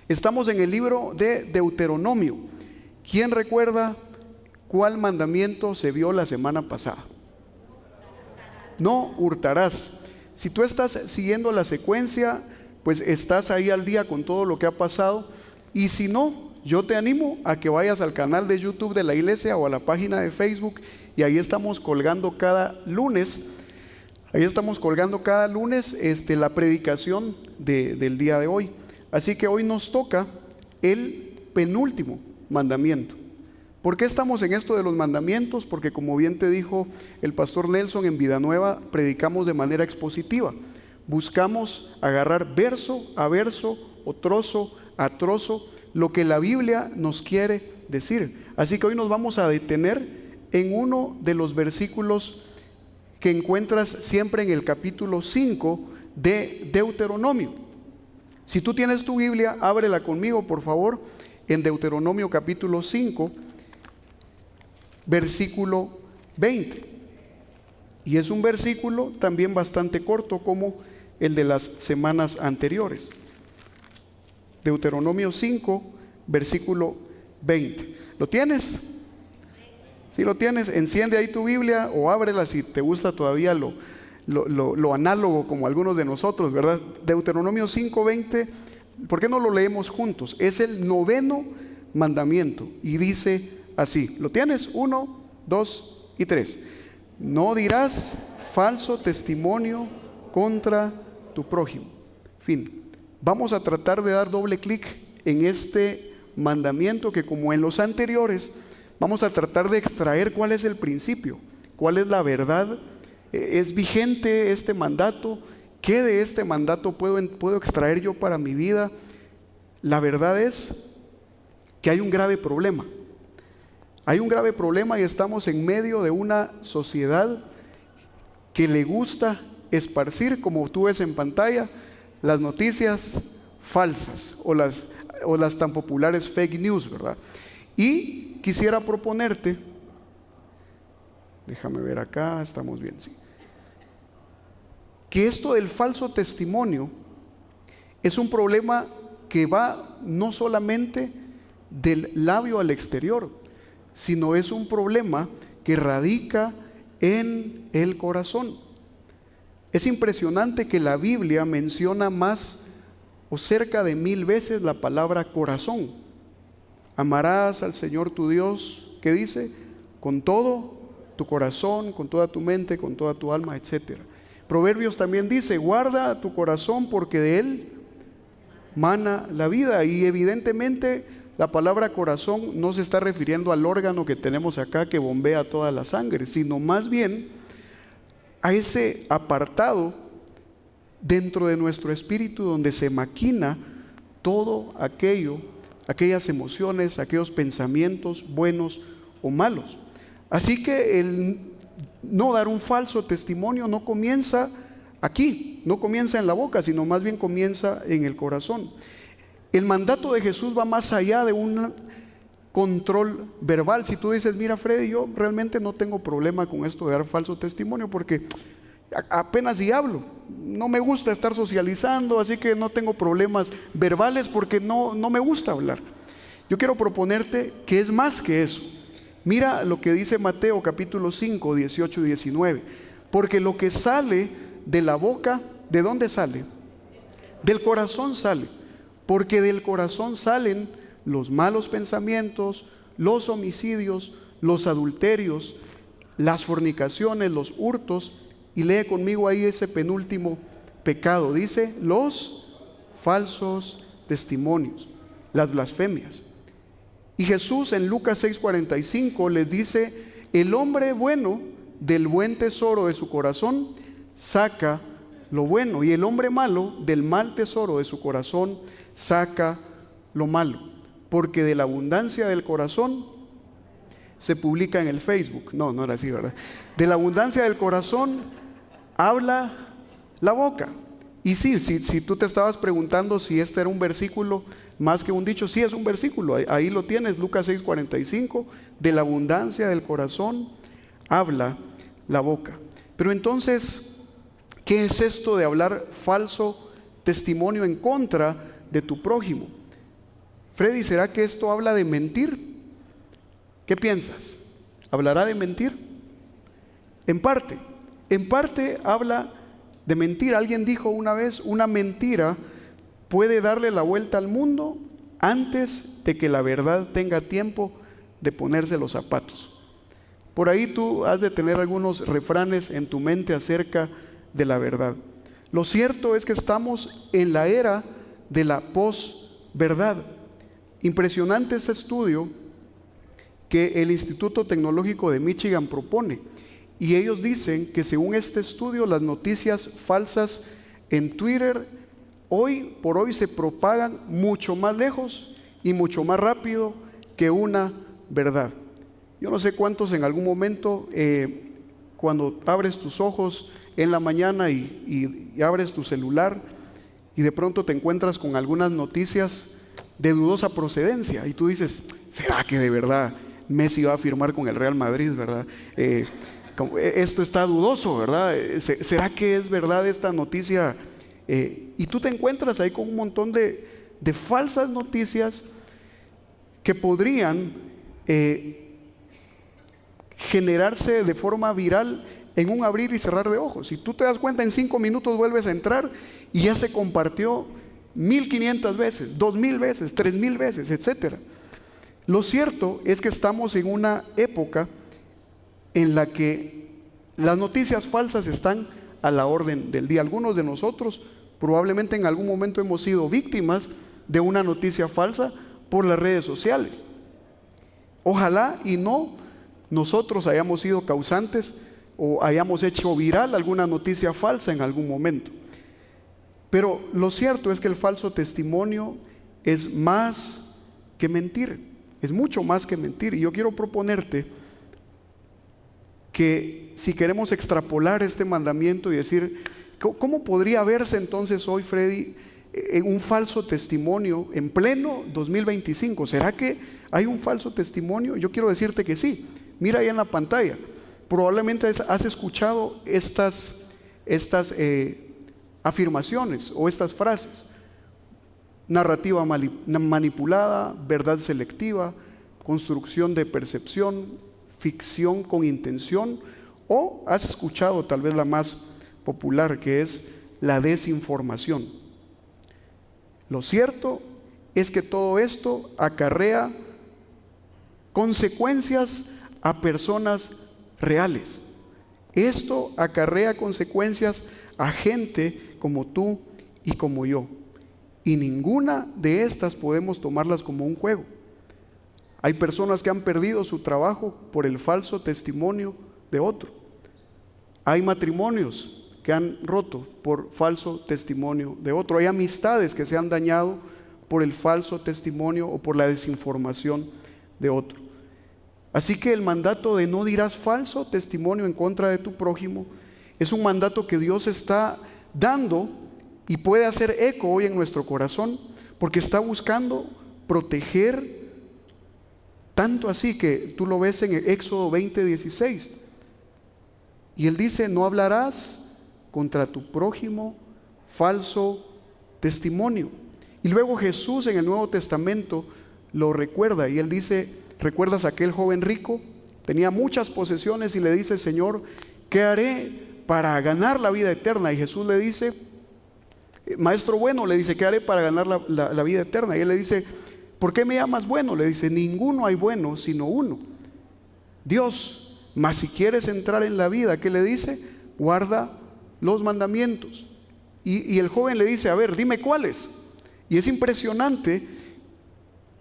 Estamos en el libro de Deuteronomio. ¿Quién recuerda cuál mandamiento se vio la semana pasada? No hurtarás. Si tú estás siguiendo la secuencia, pues estás ahí al día con todo lo que ha pasado. Y si no, yo te animo a que vayas al canal de YouTube de la iglesia o a la página de Facebook, y ahí estamos colgando cada lunes. La predicación del día de hoy. Así que hoy nos toca el penúltimo mandamiento. ¿Por qué estamos en esto de los mandamientos? Porque, como bien te dijo el pastor Nelson, en Vida Nueva predicamos de manera expositiva. Buscamos agarrar verso a verso o trozo a trozo lo que la Biblia nos quiere decir. Así que hoy nos vamos a detener en uno de los versículos que encuentras siempre en el capítulo 5 de Deuteronomio. Si tú tienes tu Biblia, ábrela conmigo, por favor, en Deuteronomio capítulo 5, versículo 20. Y es un versículo también bastante corto, como el de las semanas anteriores. Deuteronomio 5, versículo 20. ¿Lo tienes? Si lo tienes, enciende ahí tu Biblia o ábrela si te gusta todavía lo análogo, como algunos de nosotros, ¿verdad? Deuteronomio 5:20, ¿por qué no lo leemos juntos? Es el 9º mandamiento y dice así, ¿lo tienes? 1, 2 y 3. No dirás falso testimonio contra tu prójimo. Fin. Vamos a tratar de dar doble clic en este mandamiento que, como en los anteriores, vamos a tratar de extraer cuál es el principio, cuál es la verdad. ¿Es vigente este mandato? ¿Qué de este mandato puedo extraer yo para mi vida? La verdad es que hay un grave problema. Hay un grave problema y estamos en medio de una sociedad que le gusta esparcir, como tú ves en pantalla, las noticias falsas o las tan populares fake news, ¿verdad? Y quisiera proponerte, déjame ver acá, estamos bien, sí, que esto del falso testimonio es un problema que va no solamente del labio al exterior, sino es un problema que radica en el corazón. Es impresionante que la Biblia menciona más o cerca de 1000 veces la palabra corazón. Amarás al Señor tu Dios, ¿qué dice? Con todo tu corazón, con toda tu mente, con toda tu alma, etc. Proverbios también dice, guarda tu corazón porque de él mana la vida. Y evidentemente la palabra corazón no se está refiriendo al órgano que tenemos acá que bombea toda la sangre, sino más bien a ese apartado dentro de nuestro espíritu donde se maquina todo aquellas emociones, aquellos pensamientos buenos o malos. Así que el no dar un falso testimonio no comienza aquí, no comienza en la boca, sino más bien comienza en el corazón. El mandato de Jesús va más allá de un control verbal. Si tú dices, mira Freddy, yo realmente no tengo problema con esto de dar falso testimonio porque apenas si hablo, no me gusta estar socializando, así que no tengo problemas verbales porque no me gusta hablar. Yo quiero proponerte que es más que eso. Mira lo que dice Mateo capítulo 5, 18 y 19. Porque lo que sale de la boca, ¿de dónde sale? Del corazón sale. Porque del corazón salen los malos pensamientos, los homicidios, los adulterios, las fornicaciones, los hurtos. Y lee conmigo ahí ese penúltimo pecado. Dice, los falsos testimonios, las blasfemias. Y Jesús en Lucas 6:45 les dice, el hombre bueno del buen tesoro de su corazón saca lo bueno, y el hombre malo del mal tesoro de su corazón saca lo malo, porque de la abundancia del corazón se publica en el Facebook. No era así, ¿verdad? De la abundancia del corazón habla la boca. Y sí, si tú te estabas preguntando si este era un versículo más que un dicho, sí es un versículo, ahí lo tienes, Lucas 6:45, de la abundancia del corazón habla la boca. Pero entonces, ¿qué es esto de hablar falso testimonio en contra de tu prójimo? Freddy, ¿será que esto habla de mentir? ¿Qué piensas? ¿Hablará de mentir? En parte habla de mentir. Alguien dijo una vez, una mentira puede darle la vuelta al mundo antes de que la verdad tenga tiempo de ponerse los zapatos. Por ahí tú has de tener algunos refranes en tu mente acerca de la verdad. Lo cierto es que estamos en la era de la posverdad. Impresionante ese estudio que el Instituto Tecnológico de Michigan propone. Y ellos dicen que según este estudio, las noticias falsas en Twitter hoy por hoy se propagan mucho más lejos y mucho más rápido que una verdad. Yo no sé cuántos en algún momento, cuando abres tus ojos en la mañana y abres tu celular y de pronto te encuentras con algunas noticias de dudosa procedencia y tú dices, ¿será que de verdad Messi va a firmar con el Real Madrid, verdad? Esto está dudoso, ¿verdad? ¿Será que es verdad esta noticia? Y tú te encuentras ahí con un montón de falsas noticias que podrían generarse de forma viral en un abrir y cerrar de ojos. Si tú te das cuenta, en 5 minutos vuelves a entrar y ya se compartió 1500 veces, 2000 veces, 3000 veces, etcétera. Lo cierto es que estamos en una época en la que las noticias falsas están a la orden del día. Algunos de nosotros probablemente en algún momento hemos sido víctimas de una noticia falsa por las redes sociales. Ojalá y no nosotros hayamos sido causantes o hayamos hecho viral alguna noticia falsa en algún momento. Pero lo cierto es que el falso testimonio es más que mentir, es mucho más que mentir. Y yo quiero proponerte que si queremos extrapolar este mandamiento y decir, ¿cómo podría verse entonces hoy, Freddy, un falso testimonio en pleno 2025? ¿Será que hay un falso testimonio? Yo quiero decirte que sí. Mira ahí en la pantalla. Probablemente has escuchado estas afirmaciones o estas frases: narrativa manipulada, verdad selectiva, construcción de percepción, ficción con intención, o has escuchado tal vez la más popular, que es la desinformación. Lo cierto es que todo esto acarrea consecuencias a personas reales. Esto acarrea consecuencias a gente como tú y como yo. Y ninguna de estas podemos tomarlas como un juego. Hay personas que han perdido su trabajo por el falso testimonio de otro. Hay matrimonios que han roto por falso testimonio de otro. Hay amistades que se han dañado por el falso testimonio o por la desinformación de otro. Así que el mandato de no dirás falso testimonio en contra de tu prójimo es un mandato que Dios está dando y puede hacer eco hoy en nuestro corazón, porque está buscando proteger, tanto así que tú lo ves en Éxodo 20:16. Y Él dice, no hablarás contra tu prójimo falso testimonio. Y luego Jesús en el Nuevo Testamento lo recuerda y Él dice, ¿recuerdas a aquel joven rico? Tenía muchas posesiones y le dice, Señor, ¿qué haré para ganar la vida eterna? Y Jesús le dice, maestro bueno, le dice, ¿qué haré para ganar la vida eterna? Y él le dice, ¿por qué me llamas bueno? Le dice, ninguno hay bueno sino uno, Dios. Mas si quieres entrar en la vida, ¿qué le dice? Guarda los mandamientos. Y el joven le dice, a ver, dime cuáles. Y es impresionante,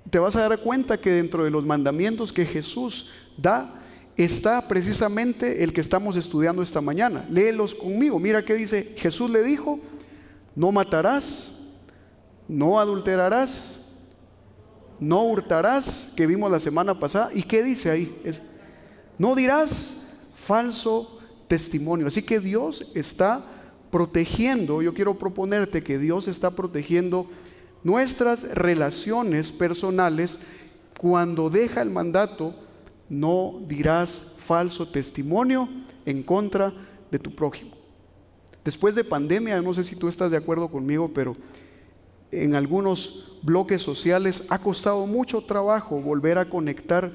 te vas a dar cuenta que dentro de los mandamientos que Jesús da, está precisamente el que estamos estudiando esta mañana. Léelos conmigo. Mira qué dice. Jesús le dijo, no matarás, no adulterarás, no hurtarás, que vimos la semana pasada. ¿Y qué dice ahí? No dirás falso testimonio. Así que Dios está protegiendo, yo quiero proponerte que Dios está protegiendo nuestras relaciones personales cuando deja el mandato, no dirás falso testimonio en contra de tu prójimo. Después de pandemia, no sé si tú estás de acuerdo conmigo, pero en algunos bloques sociales ha costado mucho trabajo volver a conectar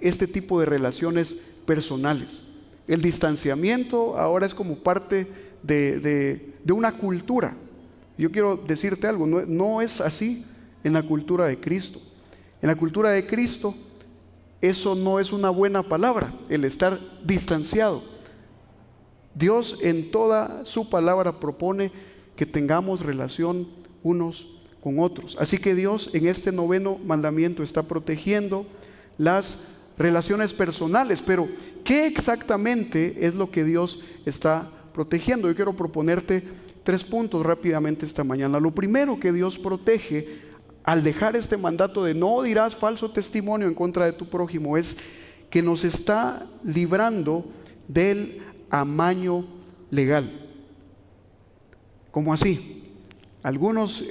este tipo de relaciones personales. El distanciamiento ahora es como parte de una cultura. Yo quiero decirte algo, no es así en la cultura de Cristo. En la cultura de Cristo eso no es una buena palabra, el estar distanciado. Dios en toda su palabra propone que tengamos relación unos con otros. Así que Dios en este 9º mandamiento está protegiendo las relaciones personales. Pero ¿qué exactamente es lo que Dios está protegiendo? Yo quiero proponerte 3 puntos rápidamente esta mañana. Lo primero que Dios protege al dejar este mandato de no dirás falso testimonio en contra de tu prójimo es que nos está librando del amaño legal. ¿Cómo así? Algunos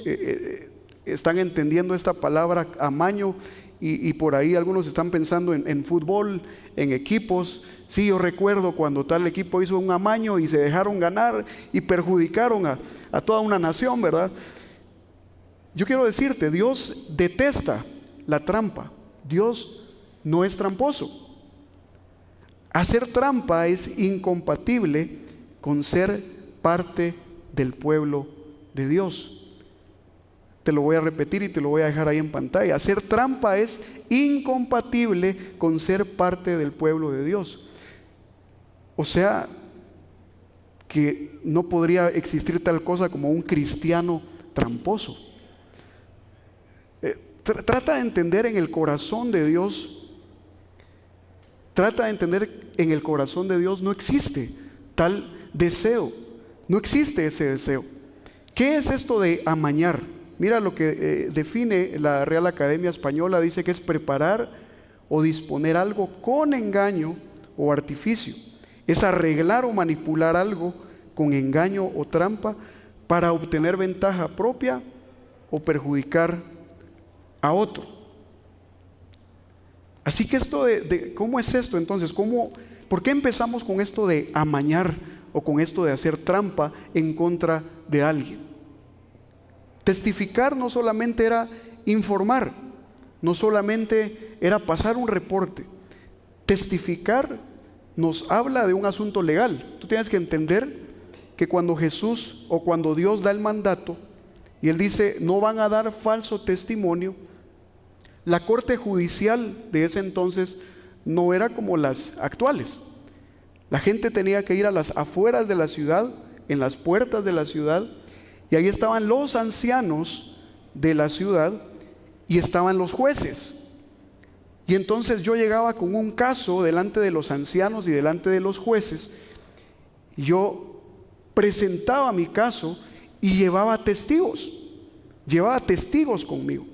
están entendiendo esta palabra amaño y por ahí algunos están pensando en fútbol, en equipos. Sí, yo recuerdo cuando tal equipo hizo un amaño y se dejaron ganar y perjudicaron a toda una nación, ¿verdad? Yo quiero decirte, Dios detesta la trampa. Dios no es tramposo. Hacer trampa es incompatible con ser parte del pueblo de Dios. Te lo voy a repetir y te lo voy a dejar ahí en pantalla. Hacer trampa es incompatible con ser parte del pueblo de Dios. O sea, que no podría existir tal cosa como un cristiano tramposo. Trata de entender en el corazón de Dios. Trata de entender en el corazón de Dios no existe tal deseo. No existe ese deseo. ¿Qué es esto de amañar? Mira lo que define la Real Academia Española. Dice que es preparar o disponer algo con engaño o artificio. Es arreglar o manipular algo con engaño o trampa para obtener ventaja propia o perjudicar a otro. Así que esto ¿cómo es esto entonces? ¿Por qué empezamos con esto de amañar o con esto de hacer trampa en contra de alguien? Testificar no solamente era informar, no solamente era pasar un reporte. Testificar nos habla de un asunto legal. Tú tienes que entender que cuando Jesús o cuando Dios da el mandato y Él dice no van a dar falso testimonio, la corte judicial de ese entonces no era como las actuales. La gente tenía que ir a las afueras de la ciudad, en las puertas de la ciudad, y ahí estaban los ancianos de la ciudad y estaban los jueces. Y entonces yo llegaba con un caso delante de los ancianos y delante de los jueces. Yo presentaba mi caso y llevaba testigos conmigo.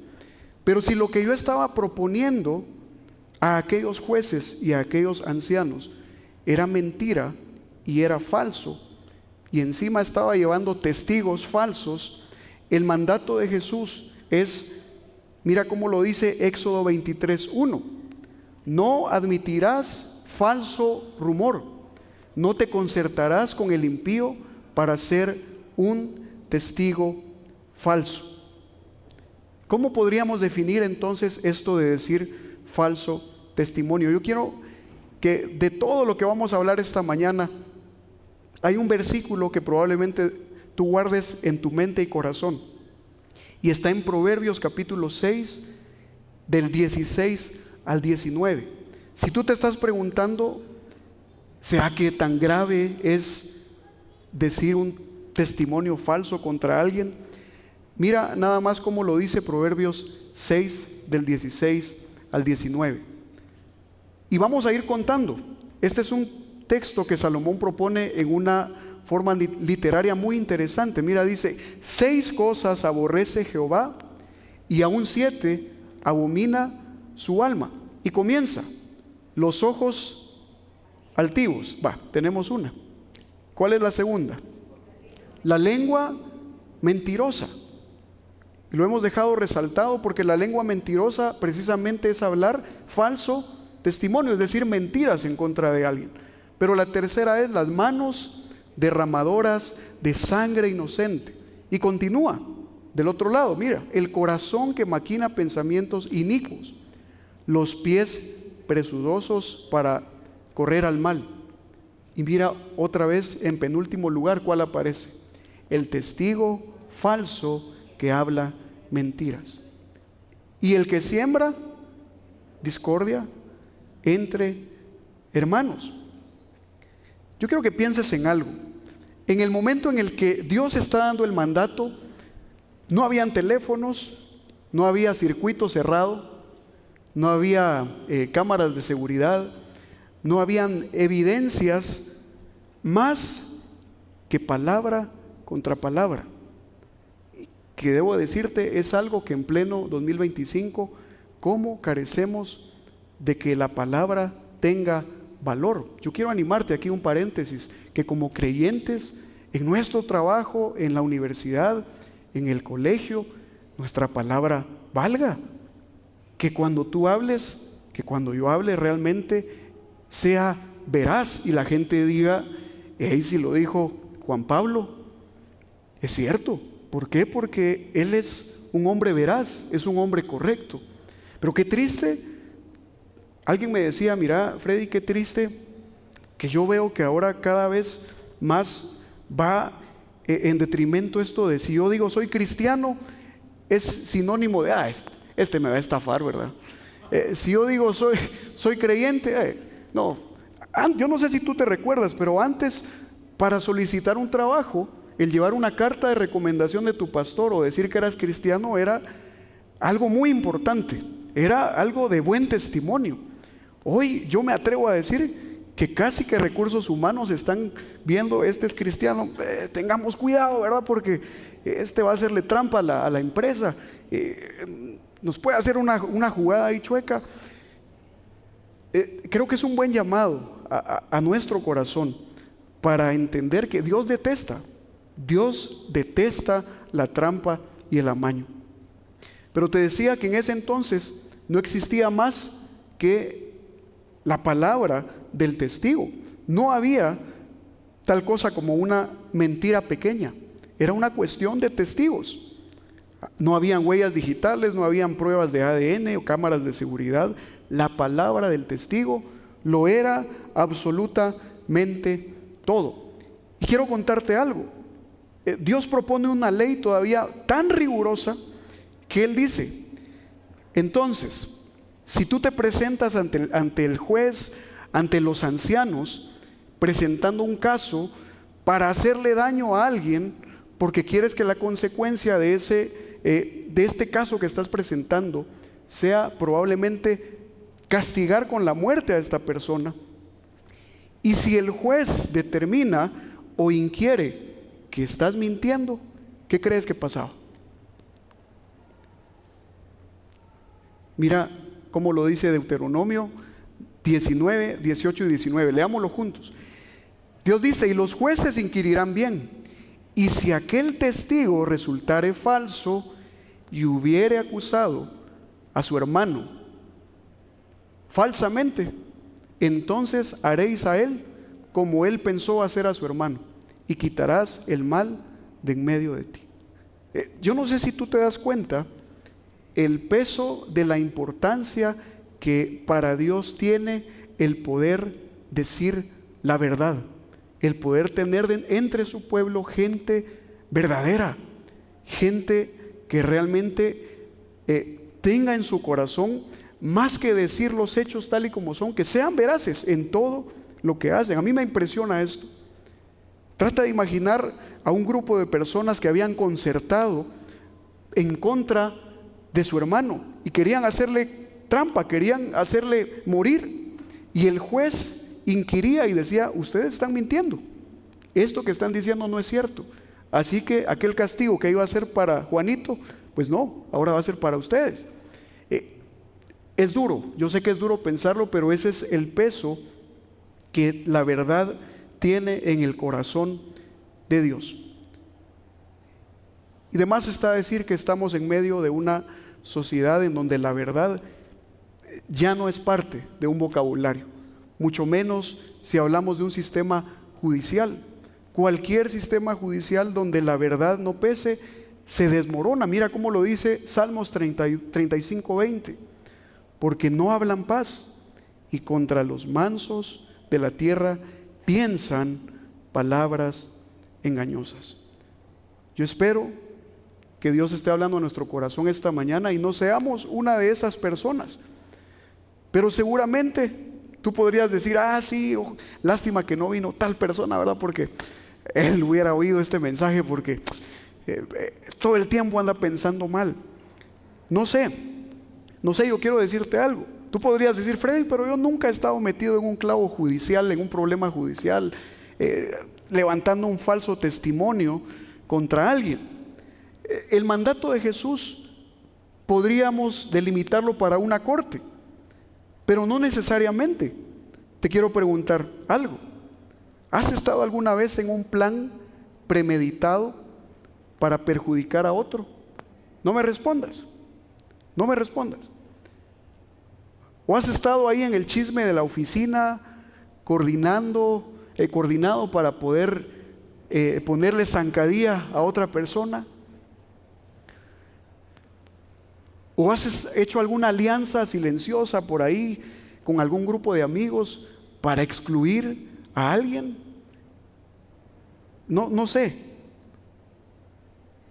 Pero si lo que yo estaba proponiendo a aquellos jueces y a aquellos ancianos era mentira y era falso, y encima estaba llevando testigos falsos, el mandato de Jesús es, mira cómo lo dice Éxodo 23:1: no admitirás falso rumor, no te concertarás con el impío para ser un testigo falso. ¿Cómo podríamos definir entonces esto de decir falso testimonio? Yo quiero que de todo lo que vamos a hablar esta mañana, hay un versículo que probablemente tú guardes en tu mente y corazón, y está en Proverbios capítulo 6, del 16 al 19. Si tú te estás preguntando, ¿será que tan grave es decir un testimonio falso contra alguien? Mira nada más cómo lo dice Proverbios 6, del 16 al 19. Y vamos a ir contando. Este es un texto que Salomón propone en una forma literaria muy interesante. Mira, dice: 6 cosas aborrece Jehová, y aún 7 abomina su alma. Y comienza: los ojos altivos. Tenemos una. ¿Cuál es la segunda? La lengua mentirosa. Lo hemos dejado resaltado porque la lengua mentirosa precisamente es hablar falso testimonio, es decir, mentiras en contra de alguien. Pero la tercera es las manos derramadoras de sangre inocente. Y continúa: del otro lado, mira, el corazón que maquina pensamientos inicuos, los pies presurosos para correr al mal. Y mira otra vez en penúltimo lugar, ¿cuál aparece? El testigo falso que habla mentiras. Y el que siembra discordia entre hermanos. Yo quiero que pienses en algo. En el momento en el que Dios está dando el mandato, no habían teléfonos, no había circuito cerrado, no había cámaras de seguridad, no habían evidencias más que palabra contra palabra. Que debo decirte, es algo que en pleno 2025, ¿cómo carecemos de que la palabra tenga valor? Yo quiero animarte, aquí un paréntesis, que como creyentes en nuestro trabajo, en la universidad, en el colegio, nuestra palabra valga. Que cuando tú hables, que cuando yo hable realmente sea veraz y la gente diga, hey, si lo dijo Juan Pablo, es cierto. ¿Por qué? Porque él es un hombre veraz, es un hombre correcto. Pero qué triste, alguien me decía, mira Freddy, qué triste que yo veo que ahora cada vez más va en detrimento esto de si yo digo soy cristiano, es sinónimo de, este me va a estafar, ¿verdad? Si yo digo soy creyente, no. Yo no sé si tú te recuerdas, pero antes para solicitar un trabajo, el llevar una carta de recomendación de tu pastor o decir que eras cristiano era algo muy importante, era algo de buen testimonio. Hoy yo me atrevo a decir que casi que recursos humanos están viendo, este es cristiano, tengamos cuidado, ¿verdad? Porque este va a hacerle trampa a la empresa, nos puede hacer una jugada ahí chueca. Creo que es un buen llamado a nuestro corazón para entender que Dios detesta la trampa y el amaño. Pero te decía que en ese entonces no existía más que la palabra del testigo. No había tal cosa como una mentira pequeña. Era una cuestión de testigos. No habían huellas digitales, no habían pruebas de ADN o cámaras de seguridad. La palabra del testigo lo era absolutamente todo. Y quiero contarte algo. Dios propone una ley todavía tan rigurosa que Él dice, entonces, si tú te presentas ante el juez, ante los ancianos, presentando un caso para hacerle daño a alguien, porque quieres que la consecuencia de este caso que estás presentando sea probablemente castigar con la muerte a esta persona, y si el juez determina o inquiere que estás mintiendo, ¿qué crees que pasaba? Mira cómo lo dice Deuteronomio 19, 18 y 19. Leámoslo juntos. Dios dice, y los jueces inquirirán bien, y si aquel testigo resultare falso y hubiere acusado a su hermano falsamente, entonces haréis a él como él pensó hacer a su hermano, y quitarás el mal de en medio de ti. Yo no sé si tú te das cuenta el peso de la importancia que para Dios tiene el poder decir la verdad, el poder tener entre su pueblo gente verdadera, gente que realmente tenga en su corazón, más que decir los hechos tal y como son, que sean veraces en todo lo que hacen. A mí me impresiona esto. Trata de imaginar a un grupo de personas que habían concertado en contra de su hermano y querían hacerle trampa, querían hacerle morir, y el juez inquiría y decía, ustedes están mintiendo, esto que están diciendo no es cierto, así que aquel castigo que iba a ser para Juanito, pues no, ahora va a ser para ustedes. Es duro, yo sé que es duro pensarlo, pero ese es el peso que la verdad tiene en el corazón de Dios. Y además está decir que estamos en medio de una sociedad en donde la verdad ya no es parte de un vocabulario, mucho menos si hablamos de un sistema judicial. Cualquier sistema judicial donde la verdad no pese se desmorona. Mira cómo lo dice Salmos 35:20. Porque no hablan paz, y contra los mansos de la tierra piensan palabras engañosas. Yo espero que Dios esté hablando a nuestro corazón esta mañana y no seamos una de esas personas. Pero seguramente tú podrías decir: sí, lástima que no vino tal persona, ¿verdad? Porque él hubiera oído este mensaje, porque todo el tiempo anda pensando mal. No sé, yo quiero decirte algo. Tú podrías decir: Freddy, pero yo nunca he estado metido en un clavo judicial, en un problema judicial, levantando un falso testimonio contra alguien. El mandato de Jesús podríamos delimitarlo para una corte, pero no necesariamente. Te quiero preguntar algo. ¿Has estado alguna vez en un plan premeditado para perjudicar a otro? No me respondas. ¿O has estado ahí en el chisme de la oficina coordinado para poder ponerle zancadilla a otra persona? ¿O has hecho alguna alianza silenciosa por ahí con algún grupo de amigos para excluir a alguien? No sé.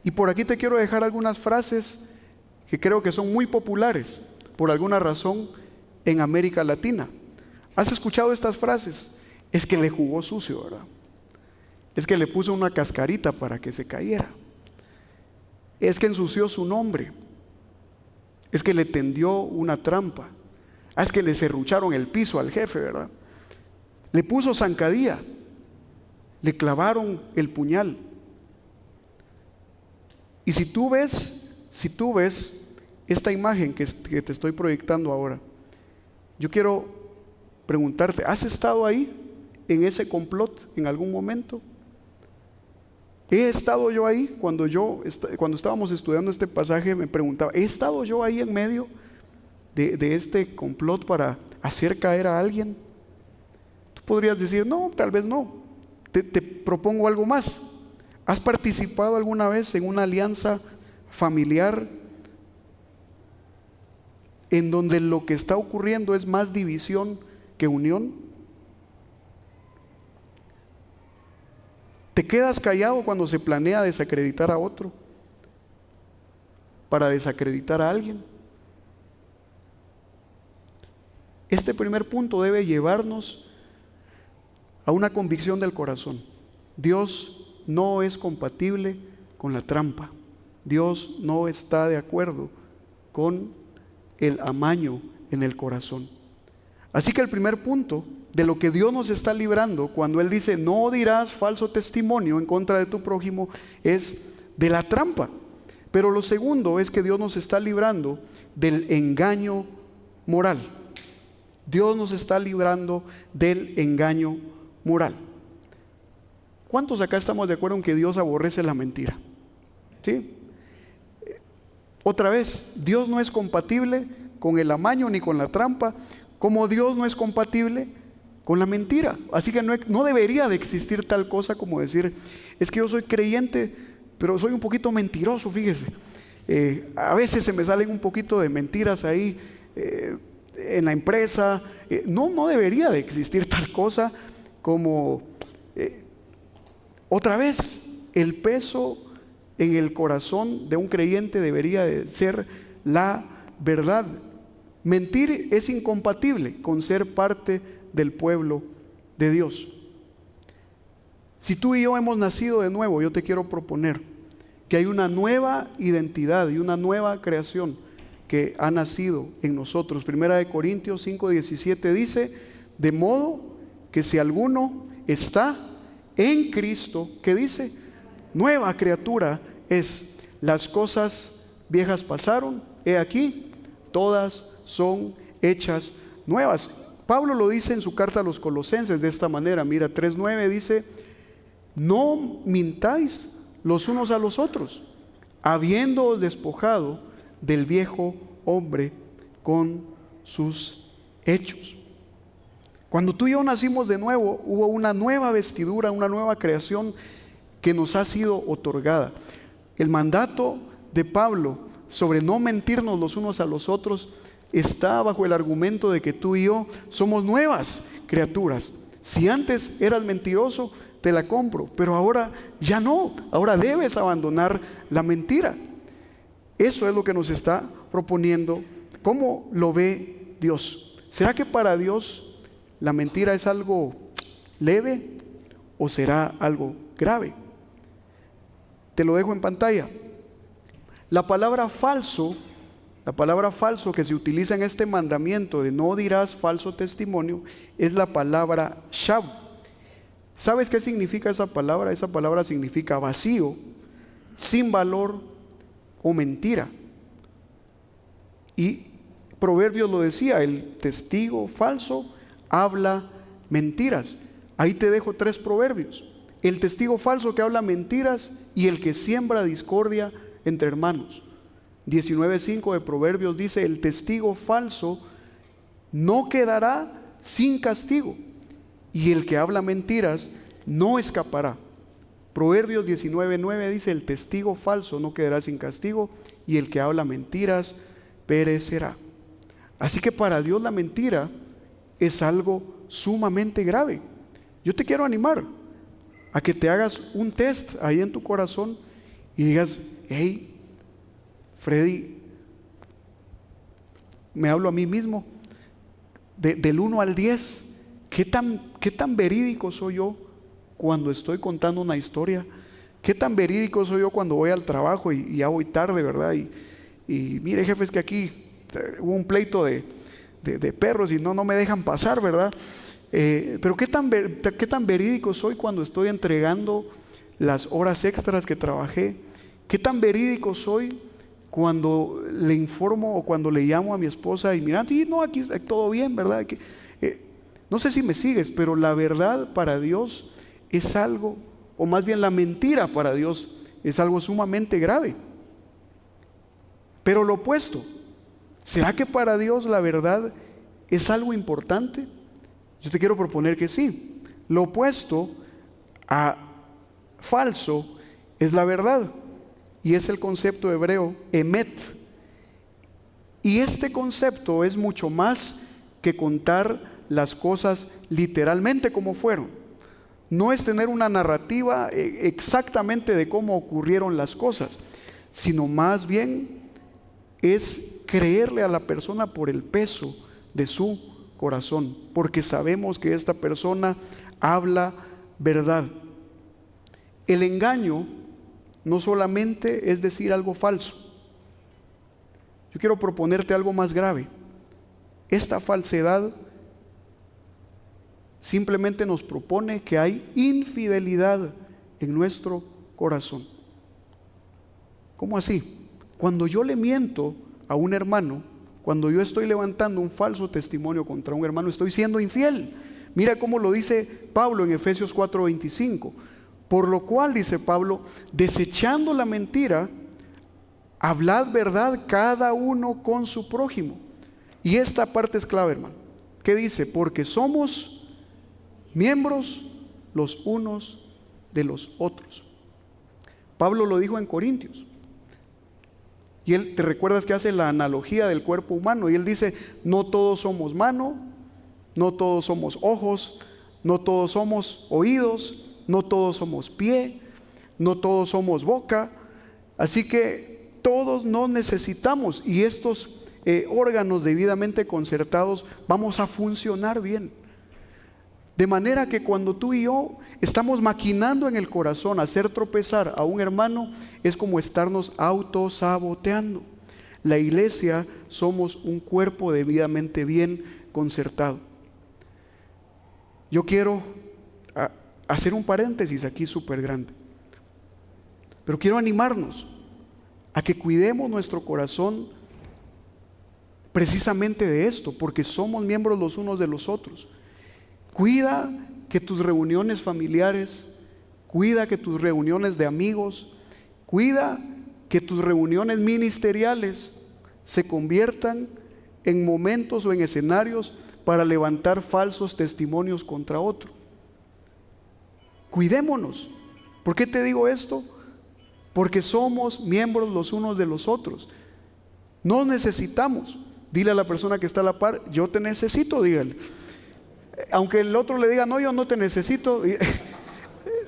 Y por aquí te quiero dejar algunas frases que creo que son muy populares por alguna razón en América Latina. ¿Has escuchado estas frases? Es que le jugó sucio, ¿verdad? Es que le puso una cascarita para que se cayera. Es que ensució su nombre. Es que le tendió una trampa. Es que le serrucharon el piso al jefe, ¿verdad? Le puso zancadilla. Le clavaron el puñal. Y si tú ves esta imagen que te estoy proyectando ahora, yo quiero preguntarte: ¿has estado ahí en ese complot en algún momento? He estado yo ahí. Cuando estábamos estudiando este pasaje, me preguntaba: ¿he estado yo ahí en medio de este complot para hacer caer a alguien? Tú podrías decir: no, tal vez no. Te propongo algo más. ¿Has participado alguna vez en una alianza familiar en donde lo que está ocurriendo es más división que unión? ¿Te quedas callado cuando se planea desacreditar a otro para desacreditar a alguien? Este primer punto debe llevarnos a una convicción del corazón. Dios no es compatible con la trampa. Dios no está de acuerdo con el amaño en el corazón. Así que el primer punto de lo que Dios nos está librando cuando Él dice: no dirás falso testimonio en contra de tu prójimo, es de la trampa. Pero lo segundo es que Dios nos está librando del engaño moral. Dios nos está librando del engaño moral. ¿Cuántos acá estamos de acuerdo en que Dios aborrece la mentira? ¿Sí? Otra vez, Dios no es compatible con el amaño ni con la trampa, como Dios no es compatible con la mentira. Así que no debería de existir tal cosa como decir: es que yo soy creyente, pero soy un poquito mentiroso, fíjese. A veces se me salen un poquito de mentiras ahí en la empresa. No debería de existir tal cosa como... Otra vez, el peso en el corazón de un creyente debería de ser la verdad. Mentir es incompatible con ser parte del pueblo de Dios. Si tú y yo hemos nacido de nuevo, yo te quiero proponer que hay una nueva identidad y una nueva creación que ha nacido en nosotros. Primera de Corintios 5:17 dice: de modo que si alguno está en Cristo, ¿qué dice? Nueva criatura es. Las cosas viejas pasaron, he aquí, todas son hechas nuevas. Pablo lo dice en su carta a los Colosenses de esta manera. Mira, 3:9 dice: no mintáis los unos a los otros, habiéndoos despojado del viejo hombre con sus hechos. Cuando tú y yo nacimos de nuevo, hubo una nueva vestidura, una nueva creación que nos ha sido otorgada. El mandato de Pablo sobre no mentirnos los unos a los otros está bajo el argumento de que tú y yo somos nuevas criaturas. Si antes eras mentiroso, te la compro, pero ahora ya no. Ahora debes abandonar la mentira. Eso es lo que nos está proponiendo. ¿Cómo lo ve Dios? ¿Será que para Dios la mentira es algo leve o será algo grave? Te lo dejo en pantalla. La palabra falso que se utiliza en este mandamiento de no dirás falso testimonio es la palabra shav. ¿Sabes qué significa esa palabra? Esa palabra significa vacío, sin valor o mentira. Y Proverbios lo decía, el testigo falso habla mentiras. Ahí te dejo 3 proverbios: el testigo falso que habla mentiras y el que siembra discordia entre hermanos. 19:5 de Proverbios dice: el testigo falso no quedará sin castigo, y el que habla mentiras no escapará. Proverbios 19:9 dice: el testigo falso no quedará sin castigo, y el que habla mentiras perecerá. Así que para Dios la mentira es algo sumamente grave. Yo te quiero animar a que te hagas un test ahí en tu corazón y digas: hey, Freddy, me hablo a mí mismo, del 1 al 10, ¿qué tan verídico soy yo cuando estoy contando una historia? ¿Qué tan verídico soy yo cuando voy al trabajo y ya voy tarde, verdad? Y mire, jefe, es que aquí hubo un pleito de perros y no me dejan pasar, ¿verdad? Pero ¿qué tan verídico soy cuando estoy entregando las horas extras que trabajé? ¿Qué tan verídico soy cuando le informo o cuando le llamo a mi esposa y miran, sí, no, aquí está todo bien, ¿verdad? No sé si me sigues, pero la verdad para Dios es algo, o más bien la mentira para Dios es algo sumamente grave. Pero lo opuesto, ¿será que para Dios la verdad es algo importante? Yo te quiero proponer que sí. Lo opuesto a falso es la verdad, y es el concepto hebreo emet. Y este concepto es mucho más que contar las cosas literalmente como fueron. No es tener una narrativa exactamente de cómo ocurrieron las cosas, sino más bien es creerle a la persona por el peso de su corazón, porque sabemos que esta persona habla verdad. El engaño no solamente es decir algo falso. Yo quiero proponerte algo más grave. Esta falsedad simplemente nos propone que hay infidelidad en nuestro corazón. ¿Cómo así? Cuando yo le miento a un hermano, cuando yo estoy levantando un falso testimonio contra un hermano, estoy siendo infiel. Mira cómo lo dice Pablo en Efesios 4:25. Por lo cual, dice Pablo, desechando la mentira, hablad verdad cada uno con su prójimo. Y esta parte es clave, hermano. ¿Qué dice? Porque somos miembros los unos de los otros. Pablo lo dijo en Corintios. Y él, te recuerdas que hace la analogía del cuerpo humano. Y él dice, no todos somos mano, no todos somos ojos, no todos somos oídos, no todos somos pie, no todos somos boca. Así que todos nos necesitamos, y estos órganos debidamente concertados vamos a funcionar bien. De manera que cuando tú y yo estamos maquinando en el corazón hacer tropezar a un hermano, es como estarnos autosaboteando. La iglesia somos un cuerpo debidamente bien concertado. Yo quiero hacer un paréntesis aquí súper grande, pero quiero animarnos a que cuidemos nuestro corazón precisamente de esto, porque somos miembros los unos de los otros. Cuida que tus reuniones familiares, cuida que tus reuniones de amigos, cuida que tus reuniones ministeriales se conviertan en momentos o en escenarios para levantar falsos testimonios contra otro. Cuidémonos. ¿Por qué te digo esto? porque somos miembros los unos de los otros. Nos necesitamos. Dile a la persona que está a la par, yo te necesito, dígale. Aunque el otro le diga, no, yo no te necesito.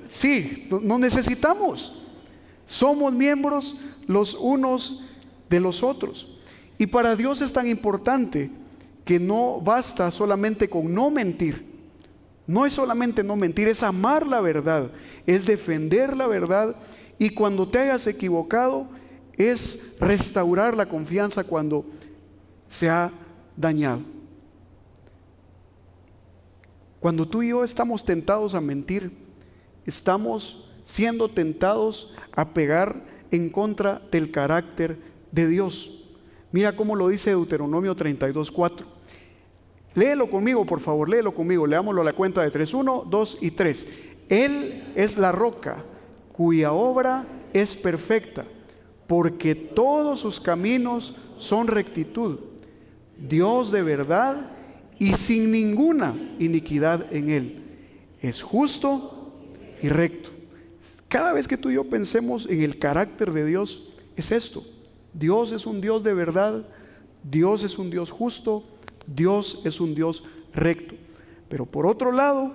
Sí, nos necesitamos. Somos miembros los unos de los otros. Y para Dios es tan importante que no basta solamente con no mentir. No es solamente no mentir, es amar la verdad, es defender la verdad, y cuando te hayas equivocado es restaurar la confianza cuando se ha dañado. Cuando tú y yo estamos tentados a mentir, estamos siendo tentados a pegar en contra del carácter de Dios. Mira cómo lo dice Deuteronomio 32:4. Léelo conmigo, por favor, léelo conmigo. Leámoslo a la cuenta de 3, 1, 2 y 3. Él es la roca cuya obra es perfecta, porque todos sus caminos son rectitud. Dios de verdad y sin ninguna iniquidad en él. Es justo y recto. Cada vez que tú y yo pensemos en el carácter de Dios, es esto. Dios es un Dios de verdad, Dios es un Dios justo, Dios es un Dios recto. Pero por otro lado,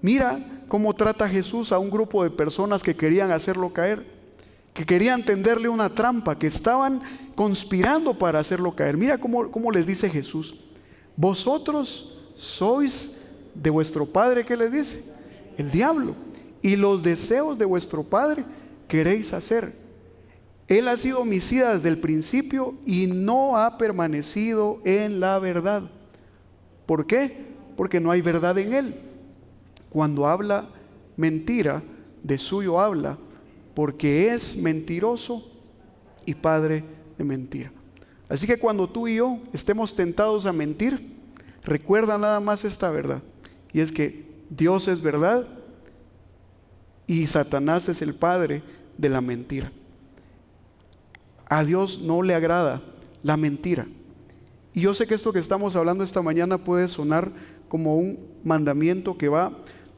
mira cómo trata Jesús a un grupo de personas que querían hacerlo caer, que querían tenderle una trampa, que estaban conspirando para hacerlo caer. Mira cómo les dice Jesús: vosotros sois de vuestro padre, ¿qué les dice? El diablo, y los deseos de vuestro padre queréis hacer. Él ha sido homicida desde el principio y no ha permanecido en la verdad. ¿Por qué? Porque no hay verdad en él. Cuando habla mentira, de suyo habla, porque es mentiroso y padre de mentira. Así que cuando tú y yo estemos tentados a mentir, recuerda nada más esta verdad, y es que Dios es verdad y Satanás es el padre de la mentira. A Dios no le agrada la mentira. Y yo sé que esto que estamos hablando esta mañana puede sonar como un mandamiento que va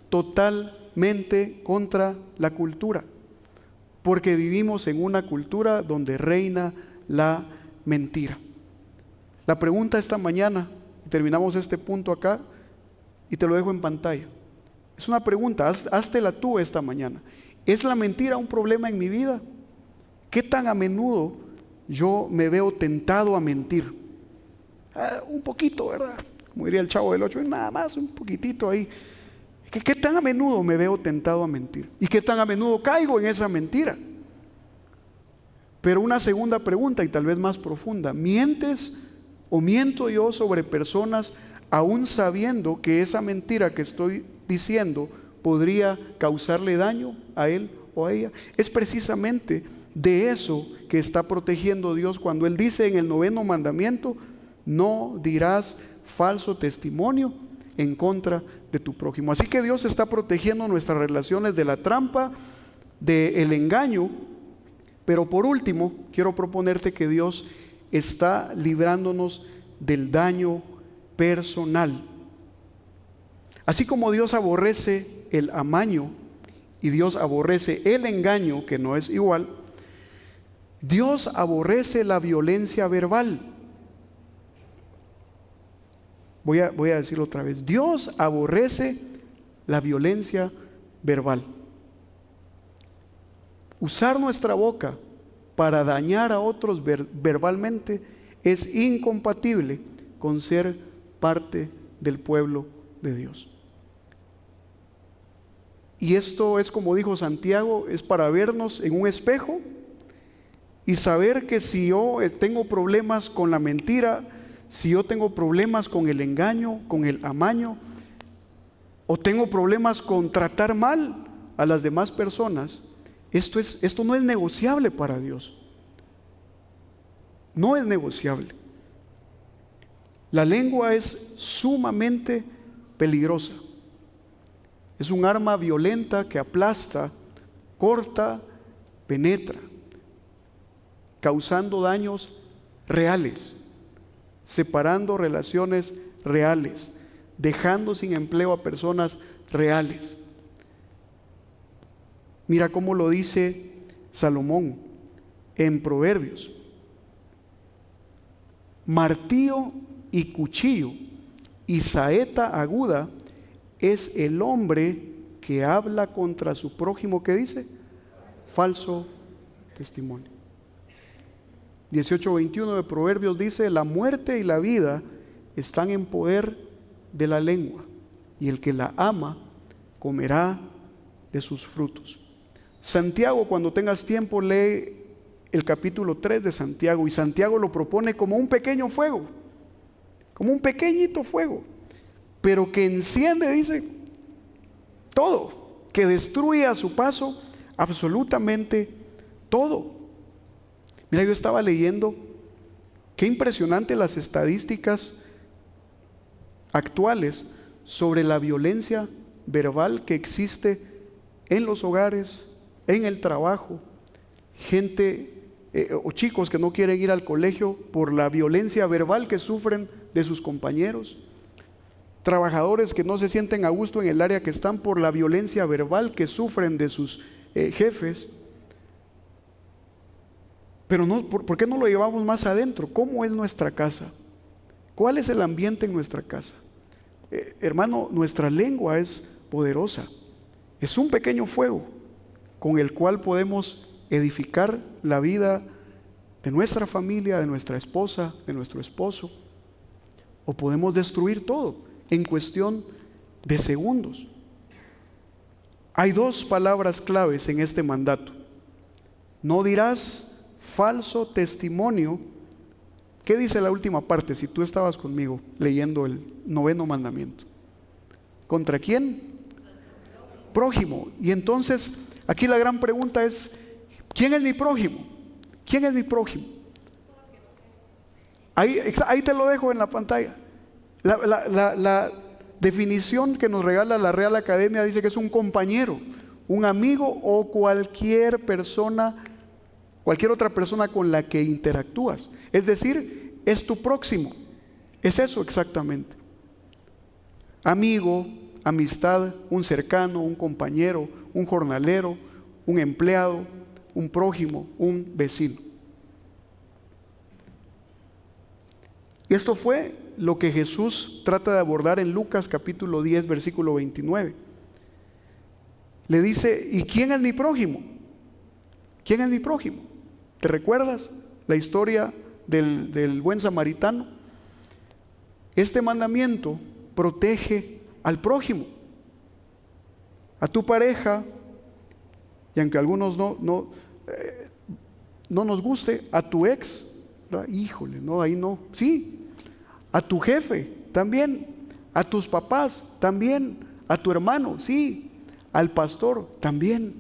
totalmente contra la cultura, porque vivimos en una cultura donde reina la mentira. La pregunta esta mañana, y terminamos este punto acá, y te lo dejo en pantalla. Es una pregunta, háztela tú esta mañana. ¿Es la mentira un problema en mi vida? ¿Qué tan a menudo yo me veo tentado a mentir? Un poquito, ¿verdad? Como diría el Chavo del 8, nada más, un poquitito ahí. ¿Qué tan a menudo me veo tentado a mentir? ¿Y qué tan a menudo caigo en esa mentira? Pero una segunda pregunta, y tal vez más profunda: ¿mientes o miento yo sobre personas aún sabiendo que esa mentira que estoy diciendo podría causarle daño a él o a ella? Es precisamente de eso que está protegiendo Dios cuando Él dice en el 9º mandamiento: no dirás falso testimonio en contra de tu prójimo. Así que Dios está protegiendo nuestras relaciones de la trampa, del engaño. Pero por último, quiero proponerte que Dios está librándonos del daño personal. Así como Dios aborrece el amaño y Dios aborrece el engaño, que no es igual, Dios aborrece la violencia verbal. Voy a decirlo otra vez: Dios aborrece la violencia verbal. Usar nuestra boca para dañar a otros verbalmente es incompatible con ser parte del pueblo de Dios. Y esto es, como dijo Santiago, es para vernos en un espejo y saber que si yo tengo problemas con la mentira, si yo tengo problemas con el engaño, con el amaño, o tengo problemas con tratar mal a las demás personas, esto no es negociable para Dios. No es negociable. La lengua es sumamente peligrosa. Es un arma violenta que aplasta, corta, penetra, causando daños reales, separando relaciones reales, dejando sin empleo a personas reales. Mira cómo lo dice Salomón: en Proverbios. Martillo y cuchillo y saeta aguda es el hombre que habla contra su prójimo. ¿Qué dice? Falso testimonio. 18:21 de Proverbios dice: la muerte y la vida están en poder de la lengua, y el que la ama comerá de sus frutos. Santiago, cuando tengas tiempo, lee el capítulo 3 de Santiago, y Santiago lo propone como un pequeño fuego, como un pequeñito fuego, pero que enciende, dice, todo, que destruye a su paso absolutamente todo. Mira, yo estaba leyendo, qué impresionante las estadísticas actuales sobre la violencia verbal que existe en los hogares, en el trabajo, gente o chicos que no quieren ir al colegio por la violencia verbal que sufren de sus compañeros, trabajadores que no se sienten a gusto en el área que están por la violencia verbal que sufren de sus jefes. Pero no, ¿por qué no lo llevamos más adentro? ¿Cómo es nuestra casa? ¿Cuál es el ambiente en nuestra casa? Hermano, nuestra lengua es poderosa. Es un pequeño fuego con el cual podemos edificar la vida de nuestra familia, de nuestra esposa, de nuestro esposo, o podemos destruir todo en cuestión de segundos. Hay dos palabras claves en este mandato: no dirás falso testimonio. ¿Qué dice la última parte? Si tú estabas conmigo leyendo el 9º mandamiento. ¿Contra quién? Prójimo. Y entonces aquí la gran pregunta es: ¿quién es mi prójimo? ¿Quién es mi prójimo? Ahí te lo dejo en la pantalla. La definición que nos regala la Real Academia dice que es un compañero, un amigo o cualquier persona, cualquier otra persona con la que interactúas. Es decir, es tu próximo. Es eso exactamente. Amigo, amistad, un cercano, un compañero, un jornalero, un empleado, un prójimo, un vecino. Y esto fue lo que Jesús trata de abordar en Lucas capítulo 10, versículo 29. Le dice: ¿y quién es mi prójimo? ¿Quién es mi prójimo? ¿Te recuerdas la historia del buen samaritano? Este mandamiento protege al prójimo, a tu pareja, y aunque a algunos no nos guste, a tu ex, ¿verdad? Híjole, no, ahí no, sí, a tu jefe también, a tus papás también, a tu hermano, sí, al pastor también,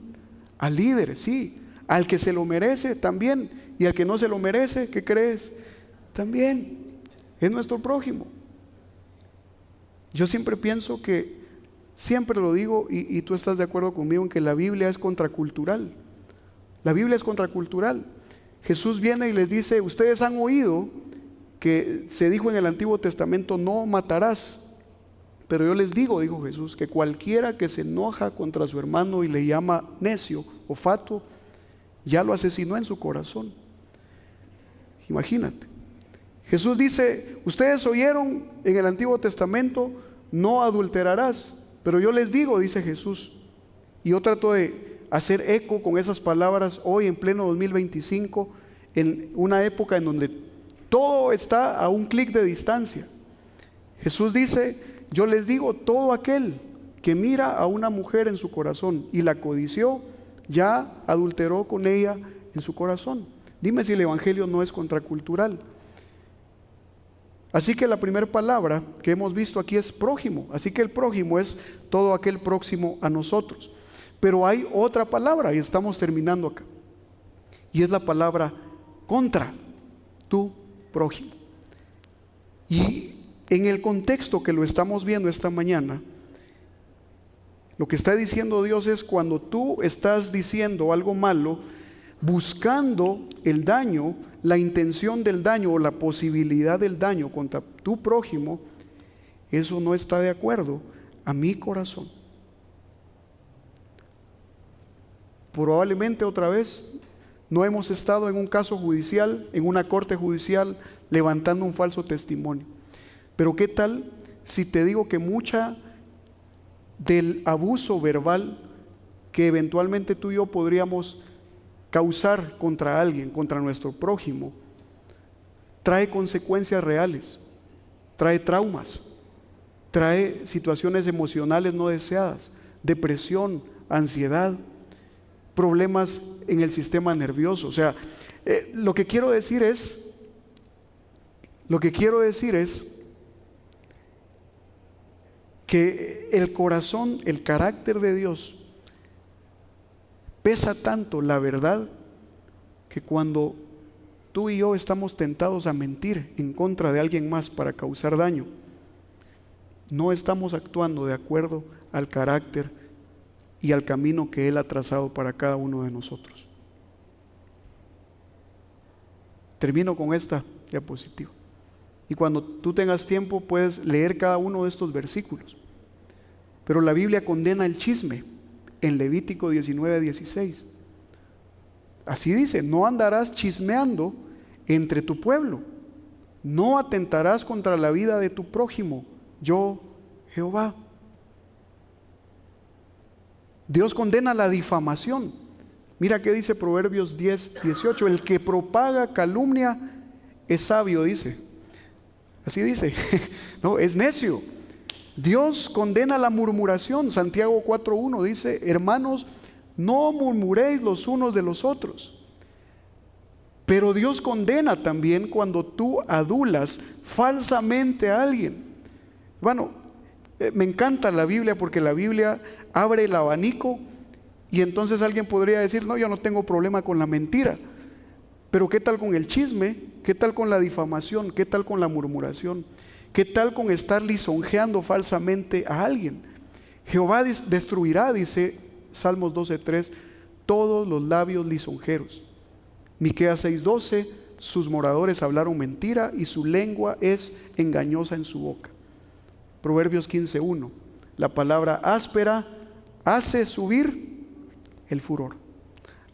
al líder, sí, al que se lo merece también, y al que no se lo merece, ¿qué crees? También es nuestro prójimo. Yo siempre pienso que, siempre lo digo, y tú estás de acuerdo conmigo en que la Biblia es contracultural. La Biblia es contracultural. Jesús viene y les dice: ustedes han oído que se dijo en el Antiguo Testamento, no matarás. Pero yo les digo, dijo Jesús, que cualquiera que se enoja contra su hermano y le llama necio o fatuo, ya lo asesinó en su corazón. Imagínate. Jesús dice: ustedes oyeron en el Antiguo Testamento, no adulterarás. Pero yo les digo, dice Jesús, y yo trato de hacer eco con esas palabras hoy en pleno 2025, en una época en donde todo está a un clic de distancia. Jesús dice: yo les digo, todo aquel que mira a una mujer en su corazón y la codició, ya adulteró con ella en su corazón. Dime si el evangelio no es contracultural. Así que la primera palabra que hemos visto aquí es prójimo. Así que el prójimo es todo aquel próximo a nosotros. Pero hay otra palabra, y estamos terminando acá, y es la palabra contra tu prójimo. Y en el contexto que lo estamos viendo esta mañana, lo que está diciendo Dios es: cuando tú estás diciendo algo malo, buscando el daño, la intención del daño o la posibilidad del daño contra tu prójimo, eso no está de acuerdo a mi corazón. Probablemente otra vez No hemos estado en un caso judicial, en una corte judicial, levantando un falso testimonio. Pero ¿qué tal si te digo que mucha del abuso verbal que eventualmente tú y yo podríamos causar contra alguien, contra nuestro prójimo, trae consecuencias reales, trae traumas, trae situaciones emocionales no deseadas, depresión, ansiedad, problemas en el sistema nervioso? O sea, lo que quiero decir es que el corazón, el carácter de Dios pesa tanto, la verdad, que cuando tú y yo estamos tentados a mentir en contra de alguien más para causar daño, no estamos actuando de acuerdo al carácter y al camino que Él ha trazado para cada uno de nosotros. Termino con esta diapositiva. Y cuando tú tengas tiempo puedes leer cada uno de estos versículos. Pero la Biblia condena el chisme en Levítico 19:16. Así dice: no andarás chismeando entre tu pueblo, no atentarás contra la vida de tu prójimo, yo Jehová. Dios condena la difamación. Mira qué dice Proverbios 10:18: el que propaga calumnia es sabio, dice. Así dice, no, es necio. Dios condena la murmuración. Santiago 4:1 dice: hermanos, no murmuréis los unos de los otros. Pero Dios condena también cuando tú adulas falsamente a alguien. Bueno, me encanta la Biblia porque la Biblia abre el abanico y entonces alguien podría decir: no, yo no tengo problema con la mentira. Pero ¿qué tal con el chisme? ¿Qué tal con la difamación? ¿Qué tal con la murmuración? ¿Qué tal con estar lisonjeando falsamente a alguien? Jehová destruirá, dice Salmos 12:3, todos los labios lisonjeros. Miqueas 6:12, sus moradores hablaron mentira y su lengua es engañosa en su boca. Proverbios 15:1, la palabra áspera hace subir el furor.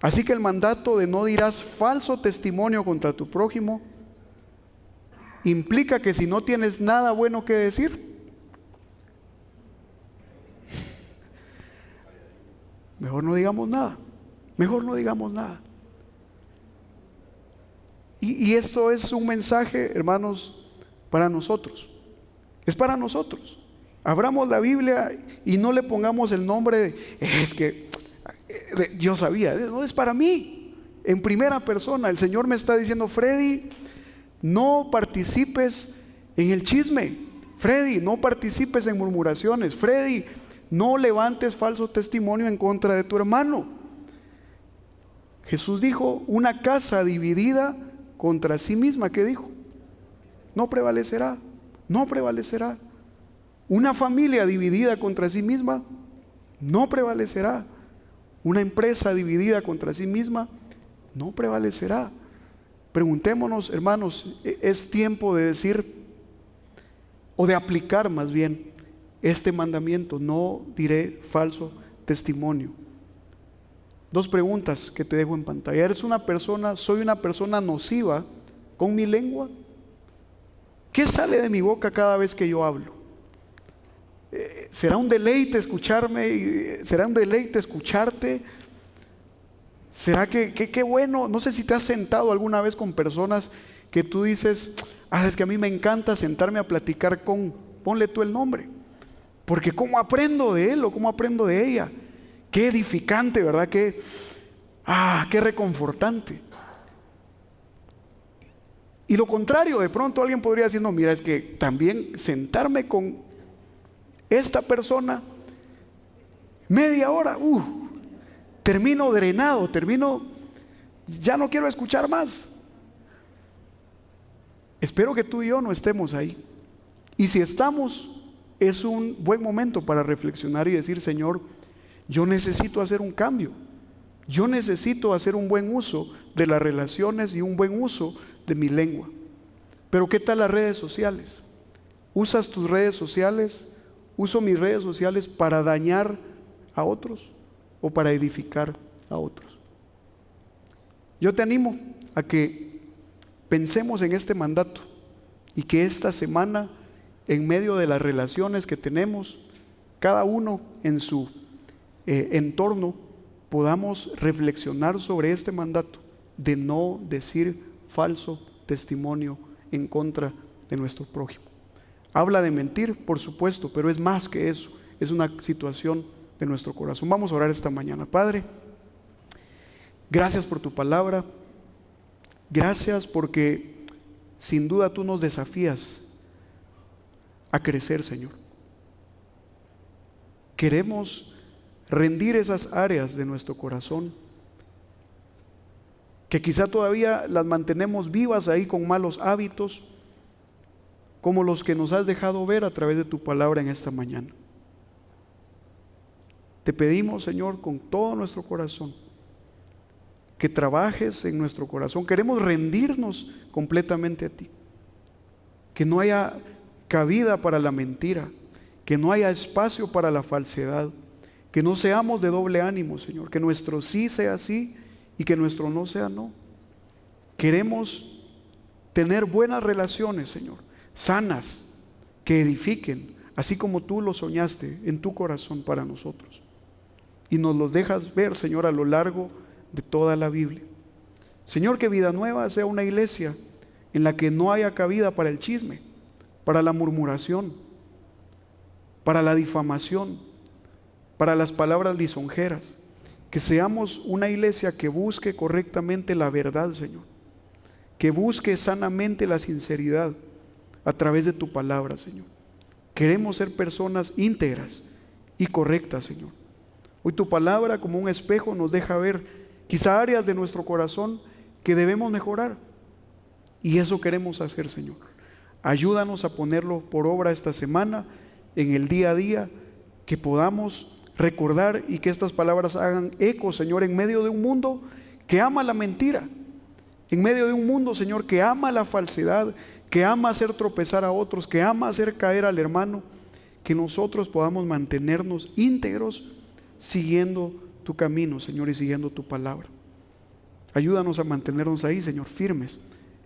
Así que el mandato de no dirás falso testimonio contra tu prójimo implica que si no tienes nada bueno que decir, mejor no digamos nada. Mejor no digamos nada. Y esto es un mensaje, hermanos, para nosotros. Es para nosotros. Abramos la Biblia y no le pongamos el nombre de, es que yo sabía. No, es para mí. En primera persona, el Señor me está diciendo: Freddy, no participes en el chisme. Freddy, no participes en murmuraciones. Freddy, no levantes falso testimonio en contra de tu hermano. Jesús dijo: una casa dividida contra sí misma, ¿qué dijo? No prevalecerá, no prevalecerá. Una familia dividida contra sí misma no prevalecerá. Una empresa dividida contra sí misma no prevalecerá. Preguntémonos, hermanos, es tiempo de decir, o de aplicar más bien, este mandamiento: no diré falso testimonio. Dos preguntas que te dejo en pantalla. ¿Soy una persona nociva con mi lengua? ¿Qué sale de mi boca cada vez que yo hablo? ¿Será un deleite escucharme? ¿Será un deleite escucharte? ¿Será que qué bueno? No sé si te has sentado alguna vez con personas que tú dices: es que a mí me encanta sentarme a platicar con, ponle tú el nombre, porque cómo aprendo de él o cómo aprendo de ella. Qué edificante, ¿verdad? Qué reconfortante. Y lo contrario, de pronto alguien podría decir: no, mira, es que también sentarme con esta persona media hora, termino drenado, ya no quiero escuchar más. Espero que tú y yo no estemos ahí. Y si estamos, es un buen momento para reflexionar y decir: Señor, yo necesito hacer un cambio. Yo necesito hacer un buen uso de las relaciones y un buen uso de mi lengua. Pero ¿qué tal las redes sociales? ¿Usas tus redes sociales? ¿Uso mis redes sociales para dañar a otros o para edificar a otros? Yo te animo a que pensemos en este mandato y que esta semana, en medio de las relaciones que tenemos, cada uno en su entorno, podamos reflexionar sobre este mandato de no decir falso testimonio en contra de nuestro prójimo. Habla de mentir, por supuesto, pero es más que eso, es una situación de nuestro corazón. Vamos a orar esta mañana. Padre, gracias por tu palabra, gracias porque sin duda tú nos desafías a crecer, Señor. Queremos rendir esas áreas de nuestro corazón que quizá todavía las mantenemos vivas ahí con malos hábitos, como los que nos has dejado ver a través de tu palabra en esta mañana. Te pedimos, Señor, con todo nuestro corazón, que trabajes en nuestro corazón. Queremos rendirnos completamente a ti, que no haya cabida para la mentira, que no haya espacio para la falsedad, que no seamos de doble ánimo, Señor, que nuestro sí sea sí y que nuestro no sea no. Queremos tener buenas relaciones, Señor, sanas, que edifiquen, así como tú lo soñaste en tu corazón para nosotros. Y nos los dejas ver, Señor, a lo largo de toda la Biblia. Señor, que Vida Nueva sea una iglesia en la que no haya cabida para el chisme, para la murmuración, para la difamación, para las palabras lisonjeras. Que seamos una iglesia que busque correctamente la verdad, Señor, que busque sanamente la sinceridad a través de tu palabra, Señor. Queremos ser personas íntegras y correctas, Señor. Hoy tu palabra, como un espejo, nos deja ver quizá áreas de nuestro corazón que debemos mejorar, y eso queremos hacer, Señor. Ayúdanos a ponerlo por obra esta semana, en el día a día, que podamos recordar y que estas palabras hagan eco, Señor, en medio de un mundo que ama la mentira, en medio de un mundo, Señor, que ama la falsedad, que ama hacer tropezar a otros, que ama hacer caer al hermano. Que nosotros podamos mantenernos íntegros siguiendo tu camino, Señor, y siguiendo tu palabra. Ayúdanos a mantenernos ahí, Señor, firmes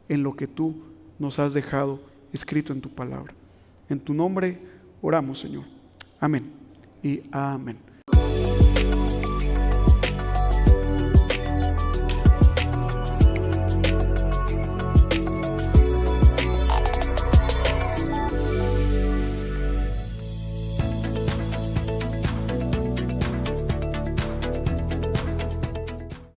en lo que tú nos has dejado escrito en tu palabra. En tu nombre oramos, Señor. Amén y amén.